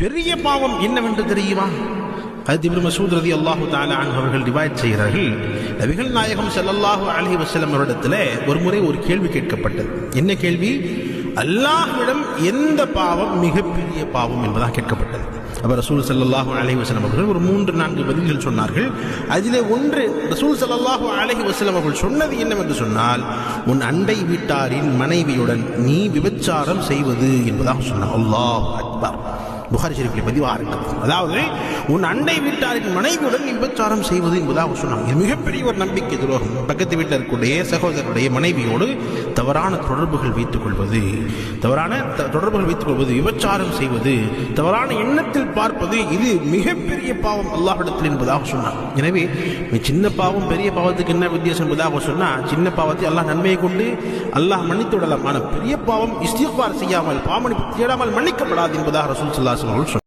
பெரிய பாவம் என்னவென்று தெரியுமா? ஹஜ்ரத் இப்னு மஸ்ஊத் ரலியல்லாஹு தஆலா அன்ஹு அவர்கள் ரிவாயத் செய்கிறார்கள், நபிகள் நாயகம் ஸல்லல்லாஹு அலைஹி வஸல்லம் அவரிடத்தில் ஒரு முறை ஒரு கேள்வி கேட்கப்பட்டது. என்ன கேள்வி? அல்லாஹ்விடம் எந்த பாவம் மிகப்பெரிய பாவம் என்பதாக கேட்கப்பட்டது. அப்ப ரசூல் ஸல்லல்லாஹு அலைஹி வஸல்லம் அவர்கள் ஒரு 3-4 பதில்கள் சொன்னார்கள். அதிலே ஒன்று, ரசூல் ஸல்லல்லாஹு அலைஹி வஸல்லம் அவர்கள் சொன்னது என்னவென்று சொன்னால், உன் அண்டை வீட்டாரின் மனைவியுடன் நீ விபச்சாரம் செய்வது என்பதாக சொன்னார். அல்லாஹ் அக்பர். புகாரி ஷரீஃபில் பதிவாக இருக்கிறது. அதாவது உன் அண்டை வீட்டாரின் மனைவியுடன் விபச்சாரம் செய்வது என்பதாக சொன்னாங்க. இது மிகப்பெரிய ஒரு நம்பிக்கை துரோகம். பக்கத்து வீட்டில் இருக்கக்கூடிய சகோதரருடைய மனைவியோடு தவறான தொடர்புகள் வைத்துக் கொள்வது, விபச்சாரம் செய்வது, தவறான எண்ணத்தில் பார்ப்பது, இது மிகப்பெரிய பாவம் அல்லாஹ்விடத்தில் என்பதாக சொன்னார். எனவே சின்ன பாவம் பெரிய பாவத்துக்கு என்ன வித்தியாசம் என்பதாக சொன்னால், சின்ன பாவத்தை அல்லாஹ் நன்மையை கொண்டு அல்லாஹ் மன்னித்து விடலாம். ஆனால் பெரிய பாவம் இஸ்திக்பார் செய்யாமல், பாவமன்னிப்பு தேடாமல் மன்னிக்கப்படாது என்பதாக ரசூல் ஸல்லல்லாஹு அலைஹி வஸல்லம்